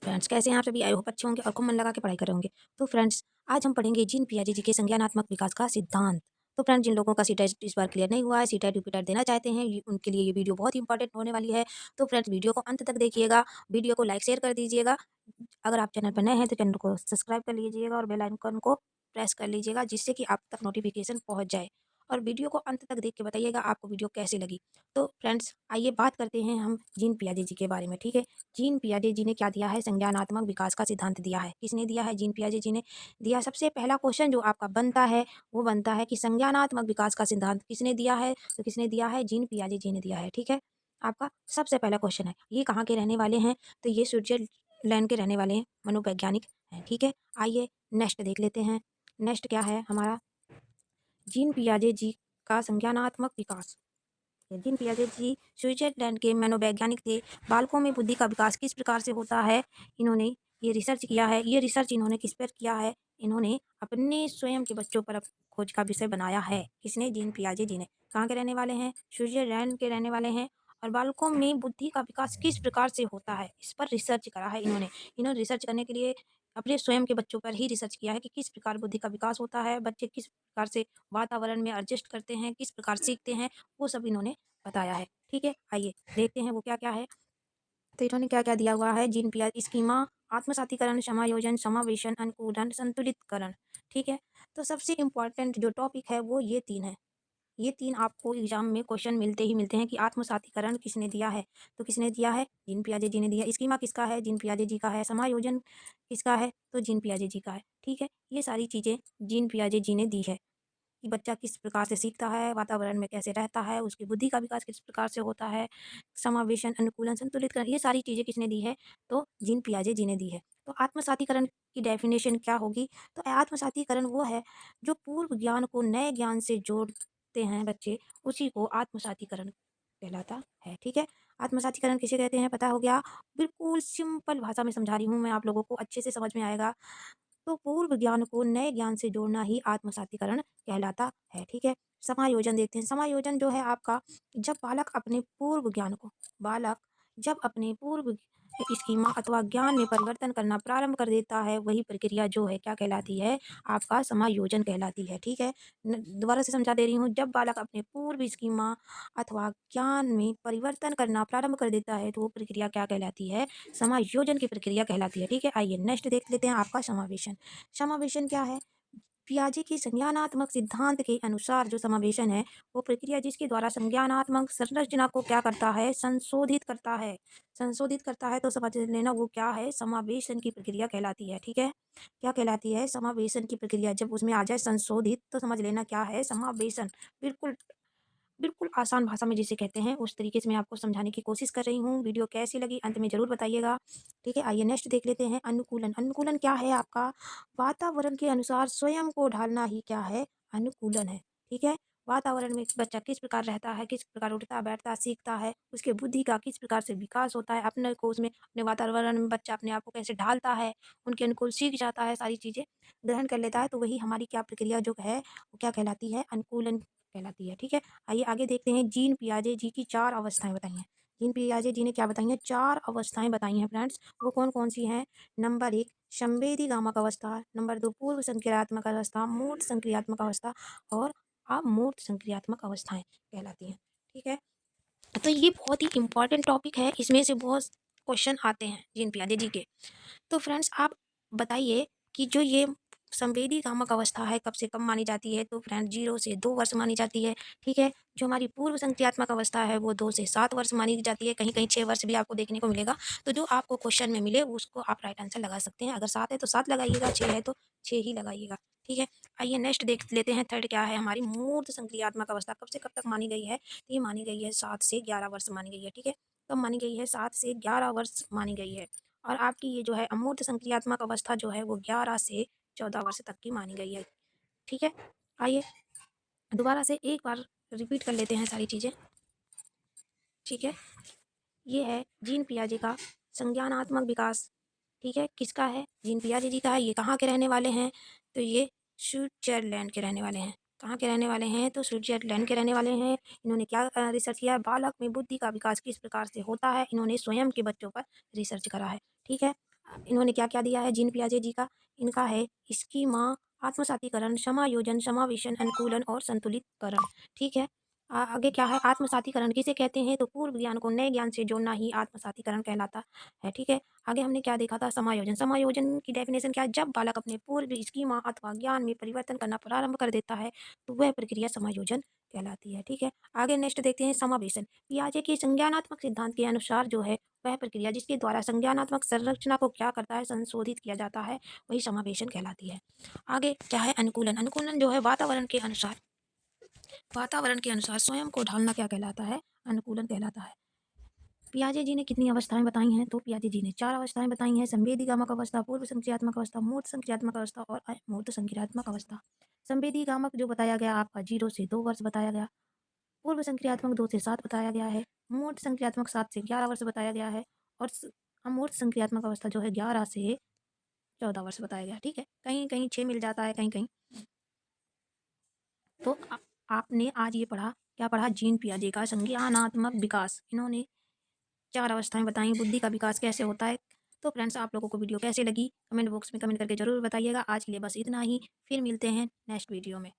Friends, कैसे हैं आप सभी? आई होप अच्छे होंगे और खूब मन लगा के पढ़ाई कर रहे होंगे। तो फ्रेंड्स, आज हम पढ़ेंगे जीन पियाजे जी के संज्ञानात्मक विकास का सिद्धांत। तो फ्रेंड्स, जिन लोगों का सीटेट इस बार क्लियर नहीं हुआ है, सीटेट रिपीटेड देना चाहते हैं, उनके लिए ये वीडियो बहुत ही इंपॉर्टेंट होने वाली है। तो फ्रेंड्स, वीडियो को अंत तक देखिएगा, वीडियो को लाइक शेयर कर दीजिएगा। अगर आप चैनल पर नए हैं तो चैनल को सब्सक्राइब कर लीजिएगा और बेल आइकन को प्रेस कर लीजिएगा, जिससे कि आप तक नोटिफिकेशन पहुंच जाए। और वीडियो को अंत तक देख के बताइएगा आपको वीडियो कैसी लगी। तो फ्रेंड्स, आइए बात करते हैं हम जीन पियाजे जी के बारे में। ठीक है, जीन पियाजे जी ने क्या दिया है? संज्ञानात्मक विकास का सिद्धांत दिया है। किसने दिया है? जीन पियाजे जी ने दिया। सबसे पहला क्वेश्चन जो आपका बनता है वो बनता है कि संज्ञानात्मक विकास का सिद्धांत किसने दिया है? तो किसने दिया है? जीन पियाजे जी ने दिया है। ठीक है, आपका सबसे पहला क्वेश्चन है। ये कहाँ के रहने वाले हैं? तो ये स्विट्जरलैंड के रहने वाले हैं, मनोवैज्ञानिक हैं। ठीक है, आइए नेक्स्ट देख लेते हैं। नेक्स्ट क्या है हमारा? जीन पियाजे जी का संज्ञानात्मक विकास। जीन पियाजे जी स्विट्जरलैंड के मनोवैज्ञानिक थे। बालकों में बुद्धि का विकास किस प्रकार से होता है? इन्होंने ये रिसर्च किया है। ये रिसर्च इन्होंने किस पर किया है? इन्होंने अपने स्वयं के बच्चों पर खोज का विषय बनाया है। किसने? जीन पियाजे जी ने। कहाँ के रहने वाले हैं? स्विट्जरलैंड के रहने वाले हैं। और बालकों में बुद्धि का विकास किस प्रकार से होता है, इस पर रिसर्च करा है इन्होंने। इन्होंने रिसर्च करने के लिए अपने स्वयं के बच्चों पर ही रिसर्च किया है कि किस प्रकार बुद्धि का विकास होता है, बच्चे किस प्रकार से वातावरण में एडजस्ट करते हैं, किस प्रकार सीखते हैं, वो सब इन्होंने बताया है। ठीक है, आइए देखते हैं वो क्या-क्या है। तो इन्होंने क्या-क्या दिया हुआ है? जीन पिया स्कीमा, आत्मसातीकरण, समायोजन, समावेशन, अनुकूलन, संतुलितकरण। ठीक है, तो सबसे इम्पोर्टेंट जो टॉपिक है वो ये 3 है। ये 3 आपको एग्जाम में क्वेश्चन मिलते ही मिलते हैं कि आत्मसातीकरण किसने दिया है? तो किसने दिया है? जीन पियाजे जी ने दिया। स्कीमा किसका है? जीन पियाजे जी का है। समायोजन किसका है? तो जीन पियाजे जी का है। ठीक है, ये सारी चीज़ें जीन पियाजे जी ने दी है। कि बच्चा किस प्रकार से सीखता है, वातावरण में कैसे रहता है, उसकी बुद्धि का विकास किस प्रकार से होता है, समावेशन, अनुकूलन, संतुलितकरण, ये सारी चीज़ें किसने दी है? तो जीन पियाजे जी ने दी है। तो आत्मसातीकरण की डेफिनेशन क्या होगी? तो आत्मसातीकरण वो है जो पूर्व ज्ञान को नए ज्ञान से जोड़ते हैं बच्चे, उसी को आत्मसातीकरण कहलाता है। ठीक है, आत्मसातीकरण किसे कहते हैं पता हो गया? बिल्कुल सिंपल भाषा में समझा रही हूँ मैं, आप लोगों को अच्छे से समझ में आएगा। तो पूर्व ज्ञान को नए ज्ञान से जोड़ना ही आत्मसातीकरण कहलाता है। ठीक है, समायोजन देखते हैं। समायोजन जो है आपका, जब बालक जब अपने पूर्व स्कीमा अथवा ज्ञान में परिवर्तन करना प्रारंभ कर देता है, वही प्रक्रिया जो है क्या कहलाती है? आपका समायोजन कहलाती है। ठीक है, दोबारा से समझा दे रही हूँ। जब बालक अपने पूर्व स्कीमा अथवा ज्ञान में परिवर्तन करना प्रारंभ कर देता है, तो वो प्रक्रिया क्या कहलाती है? समायोजन की प्रक्रिया कहलाती है। ठीक है, आइए नेक्स्ट देख लेते हैं आपका समावेशन। समावेशन क्या है? पियाजे के संज्ञानात्मक सिद्धांत के अनुसार जो समावेशन है, वो प्रक्रिया जिसके द्वारा संज्ञानात्मक संरचना को क्या करता है? संशोधित करता है। संशोधित करता है तो समझ लेना वो क्या है? समावेशन की प्रक्रिया कहलाती है। ठीक है, क्या कहलाती है? समावेशन की प्रक्रिया। जब उसमें आ जाए संशोधित तो समझ लेना क्या है? समावेशन। बिल्कुल बिल्कुल आसान भाषा में जिसे कहते हैं, उस तरीके से मैं आपको समझाने की कोशिश कर रही हूँ। वीडियो कैसी लगी अंत में ज़रूर बताइएगा। ठीक है, आइए नेक्स्ट देख लेते हैं अनुकूलन। अनुकूलन क्या है आपका? वातावरण के अनुसार स्वयं को ढालना ही क्या है? अनुकूलन है। ठीक है, वातावरण में बच्चा किस प्रकार रहता है, किस प्रकार उठता बैठता सीखता है, उसके बुद्धि का किस प्रकार से विकास होता है, अपने को उसमें अपने वातावरण में बच्चा अपने आप को कैसे ढालता है, उनके अनुकूल सीख जाता है, सारी चीज़ें ग्रहण कर लेता है, तो वही हमारी क्या प्रक्रिया जो है वो क्या कहलाती है? अनुकूलन कहलाती है। ठीक है, आइए आगे देखते हैं। जीन पियाजे जी की 4 अवस्थाएँ बताई हैं। जीन पियाजे जी ने क्या बताई हैं? 4 अवस्थाएँ बताई हैं फ्रेंड्स। वो कौन-कौन सी हैं? नंबर 1 संवेदीगामक अवस्था, नंबर 2 पूर्व संक्रियात्मक अवस्था, मूर्त संक्रियात्मक अवस्था और अमूर्त संक्रियात्मक अवस्थाएँ कहलाती हैं। ठीक है, तो ये बहुत ही इम्पोर्टेंट टॉपिक है। इसमें से बहुत क्वेश्चन आते हैं जीन पियाजे जी के। तो फ्रेंड्स, आप बताइए कि जो ये संवेदी कामक अवस्था है कब से कब मानी जाती है? तो फ्रेंड 0 से 2 वर्ष मानी जाती है। ठीक है, जो हमारी पूर्व संक्रियात्मक अवस्था है वो 2 से 7 वर्ष मानी जाती है। कहीं कहीं 6 वर्ष भी आपको देखने को मिलेगा। तो जो आपको क्वेश्चन में मिले उसको आप राइट आंसर लगा सकते हैं। अगर 7 है तो 7 लगाइएगा, 6 है तो 6 ही लगाइएगा। ठीक है, आइए नेक्स्ट देख लेते हैं। थर्ड क्या है हमारी? मूर्त संक्रियात्मक अवस्था कब से कब तक मानी गई है? तो ये मानी गई है 7 से 11 वर्ष मानी गई है। ठीक है, कब मानी गई है? 7 से 11 वर्ष मानी गई है। और आपकी ये जो है अमूर्त संक्रियात्मक अवस्था जो है वो 11 से 14 वर्ष तक की मानी गई है। ठीक है, आइए दोबारा से एक बार रिपीट कर लेते हैं सारी चीज़ें। ठीक है, ये है जीन पियाजे का संज्ञानात्मक विकास। ठीक है, किसका है? जीन पियाजे जी का है। ये कहाँ के रहने वाले हैं? तो ये स्विट्जरलैंड के रहने वाले हैं। कहाँ के रहने वाले हैं? तो स्विट्जरलैंड के रहने वाले हैं। इन्होंने क्या रिसर्च किया है? बालक में बुद्धि का विकास किस प्रकार से होता है, इन्होंने स्वयं के बच्चों पर रिसर्च करा है। ठीक है, इन्होंने क्या-क्या दिया है जीन पियाजे जी का, इनका है स्कीमा, आत्मसातीकरण, समायोजन, समावेशन, अनुकूलन और संतुलितकरण, ठीक है। आगे क्या है आत्मसातीकरण किसे कहते हैं? तो पूर्व ज्ञान को नए ज्ञान से जोड़ना ही आत्मसातीकरण कहलाता है, ठीक है। आगे हमने क्या देखा था समायोजन, समायोजन की डेफिनेशन क्या है? जब बालक अपने पूर्व स्कीमा अथवा ज्ञान में परिवर्तन करना प्रारंभ कर देता है, तो वह प्रक्रिया समायोजन कहलाती है, ठीक है। आगे नेक्स्ट देखते हैं समावेशन। पियाजे के संज्ञानात्मक सिद्धांत के अनुसार जो है वह प्रक्रिया जिसके द्वारा संज्ञानात्मक संरचना को क्या करता है संशोधित किया जाता है वही समावेशन कहलाती है। आगे क्या है अनुकूलन, अनुकूलन जो है वातावरण के अनुसार स्वयं को ढालना क्या कहलाता है अनुकूलन कहलाता है। पियाजे जी ने कितनी अवस्थाएं बताई हैं? तो पियाजे जी ने 4 अवस्थाएं बताई हैं, संवेदीगामक अवस्था, पूर्व संक्रियात्मक अवस्था, मूर्त संक्रियात्मक अवस्था और अमूर्त संक्रियात्मक अवस्था। संवेदीगामक जो बताया गया आपका 0 से 2 वर्ष बताया गया, पूर्व संक्रियात्मक 2 से 7 बताया गया है, मूर्त संक्रियात्मक 7 से 11 वर्ष बताया गया है और अमूर्त संक्रियात्मक अवस्था जो है 11 से 14 वर्ष बताया गया, ठीक है। कहीं-कहीं 6 मिल जाता है, कहीं-कहीं। तो आपने आज ये पढ़ा, क्या पढ़ा? जीन पियाजे का संज्ञानात्मक विकास। इन्होंने 4 अवस्थाएँ बताई, बुद्धि का विकास कैसे होता है। तो फ्रेंड्स आप लोगों को वीडियो कैसी लगी? कमेंट बॉक्स में कमेंट करके ज़रूर बताइएगा। आज के लिए बस इतना ही, फिर मिलते हैं नेक्स्ट वीडियो में।